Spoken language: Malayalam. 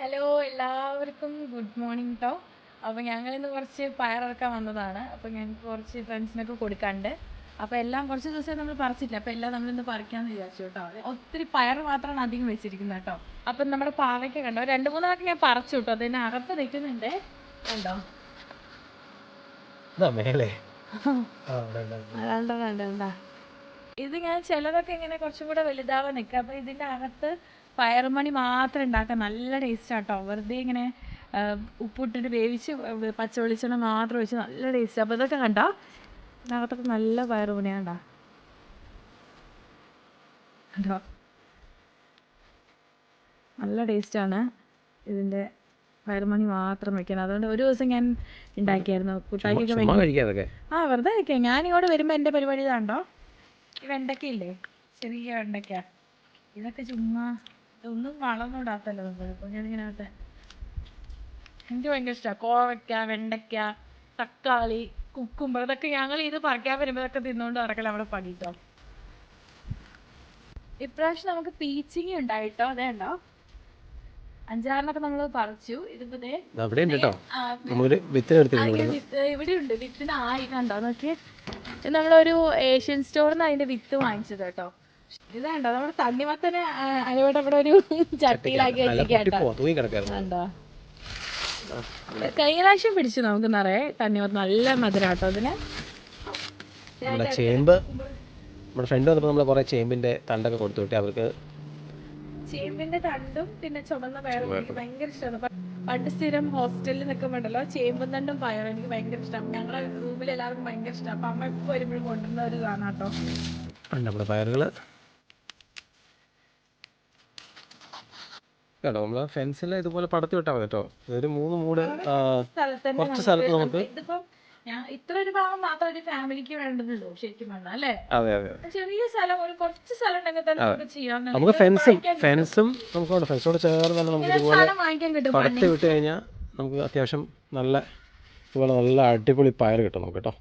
ഹലോ എല്ലാവർക്കും ഗുഡ് മോർണിംഗ് കേട്ടോ. അപ്പോൾ ഞങ്ങളിന്ന് കുറച്ച് പയറിറക്കാൻ വന്നതാണ്. അപ്പോൾ ഞങ്ങൾക്ക് കുറച്ച് ഫ്രണ്ട്സിനൊക്കെ കൊടുക്കാണ്ട്. അപ്പോൾ എല്ലാം കുറച്ച് ദിവസം നമ്മൾ പറിച്ചില്ല. അപ്പോൾ എല്ലാം നമ്മളിന്ന് പറിക്കാമെന്ന് വിചാരിച്ചു കേട്ടോ. ഒത്തിരി പയർ മാത്രമാണ് അധികം വെച്ചിരിക്കുന്നത് കേട്ടോ. അപ്പം നമ്മുടെ പാവയ്ക്ക കണ്ടോ, 2-3 ആൾക്ക് ഞാൻ പറിച്ചു കേട്ടോ. അതിന് അകത്ത് നിൽക്കുന്നുണ്ട് കണ്ടോ. ഇത് ഞാൻ ചിലതൊക്കെ ഇങ്ങനെ കുറച്ചും കൂടെ വലുതാവാൻ നിൽക്കുക. അപ്പോൾ ഇതിൻ്റെ അകത്ത് പയറുമണി മാത്രം ഉണ്ടാക്കാൻ നല്ല ടേസ്റ്റാണ് കേട്ടോ. വെറുതെ ഇങ്ങനെ ഉപ്പിട്ടിട്ട് വേവിച്ച് പച്ച വെളിച്ചെണ്ണ മാത്രം ഒഴിച്ച് നല്ല ടേസ്റ്റ്. അപ്പോൾ ഇതൊക്കെ കണ്ടോ, ഇതിനകത്തൊക്കെ നല്ല പയറുമണിയാണ്ടോ കണ്ടോ, നല്ല ടേസ്റ്റാണ് ഇതിൻ്റെ പയറുമണി മാത്രം വെക്കണം. അതുകൊണ്ട് ഒരു ദിവസം ഞാൻ ഉണ്ടാക്കിയായിരുന്നു കൂട്ടാക്കിയൊക്കെ. വെറുതെ കഴിക്കാം. ഞാനിങ്ങോട്ട് വരുമ്പോൾ എൻ്റെ പരിപാടി ഇതാണ്ടോ, ഈ വെണ്ടയ്ക്കയില്ലേ, ചെറിയ വെണ്ടയ്ക്ക, ഇതൊക്കെ ചുമ്മാ ഇതൊന്നും വളമൊന്നും ഇടാത്തല്ലോ നമ്മൾ. അപ്പോൾ ഞാനിങ്ങനെ ആട്ടെ, എനിക്ക് ഭയങ്കര ഇഷ്ടമാണ് കോവയ്ക്ക, വെണ്ടയ്ക്ക, തക്കാളി, കുക്കുമ്പർ, ഇതൊക്കെ ഞങ്ങൾ ഇത് പറിക്കാൻ വരുമ്പോൾ ഇതൊക്കെ തിന്നുകൊണ്ട് നടക്കല നമ്മുടെ പണിട്ടോ. ഇപ്രാവശ്യം നമുക്ക് പീച്ചിങ്ങി ഉണ്ടായിട്ടോ. അതേ ഉണ്ടോ, 5-6 നമ്മൾ പറിച്ചു. ഇതിപ്പോ ഇവിടെ ഉണ്ട്. വിത്തിന് ആയിട്ടുണ്ടോ നോക്കിയേ. ഇത് നമ്മളൊരു ഏഷ്യൻ സ്റ്റോറിൽ നിന്ന് അതിന്റെ വിത്ത് വാങ്ങിച്ചത് കേട്ടോ. ഇതാണ്ടോ നമ്മുടെ തണ്ണിമത്തന് ഇവിടെ ഒരു ചട്ടിയിലാക്കി വെച്ചിട്ടുണ്ടോ. കഴിഞ്ഞ പ്രാവശ്യം പിടിച്ചു നമുക്ക് നിറയെ തണ്ണിമത്തൻ. നല്ല മധുരാട്ടോ അതിന്. ചേമ്പ് നമ്മുടെ ഫ്രണ്ട് വന്നപ്പോൾ നമ്മൾ കുറേ ചേമ്പിന്റെ തണ്ടൊക്കെ കൊടുത്തു വിട്ടേ അവർക്ക്. ചേമ്പിന്റെ തണ്ടും പിന്നെ ചുമന്ന പയറും എനിക്ക് ഭയങ്കര ഇഷ്ടമാണ്. പണ്ട് സ്ഥിരം ഹോസ്റ്റലിൽ നിൽക്കുമ്പോണ്ടല്ലോ ചേമ്പും തണ്ടും പയറും എനിക്ക് ഭയങ്കര ഇഷ്ടമാണ്. ഞങ്ങളെ റൂമിൽ എല്ലാവർക്കും ഭയങ്കര ഇഷ്ടമാണ്. അപ്പൊ അമ്മ എപ്പോൾ വരുമ്പോഴും കൊണ്ടുവരുന്ന ഒരു ഇതാണ് കേട്ടോ. നമ്മുടെ പയറുകൾ കേട്ടോ, നമ്മള് ഫെൻസിൽ ഇതുപോലെ പടത്തി വിട്ടാൽ മതി കേട്ടോ. ഒരു 3 മൂട് കുറച്ച് സ്ഥലത്ത് നമുക്ക് ഇത്ര ഒരു ഭാഗം മാത്രം ഒരു ഫാമിലിക്ക് വേണ്ടതുള്ളൂ ശരിക്കും വേണ്ട അല്ലേ. അതെ അതെ, ചെറിയ സ്ഥലം, ഒരു കുറച്ച് സ്ഥലം ഉണ്ടെങ്കിൽ തന്നെ നമുക്ക് ചെയ്യാം. നമുക്ക് ഫെൻസും നമുക്ക് ഫെൻസോട് ചേർന്ന് തന്നെ നമുക്ക് ഇതുപോലെ പടത്തി വിട്ട് കഴിഞ്ഞാൽ നമുക്ക് അത്യാവശ്യം നല്ല ഇതുപോലെ നല്ല അടിപൊളി പയർ കിട്ടും നമുക്ക് കേട്ടോ.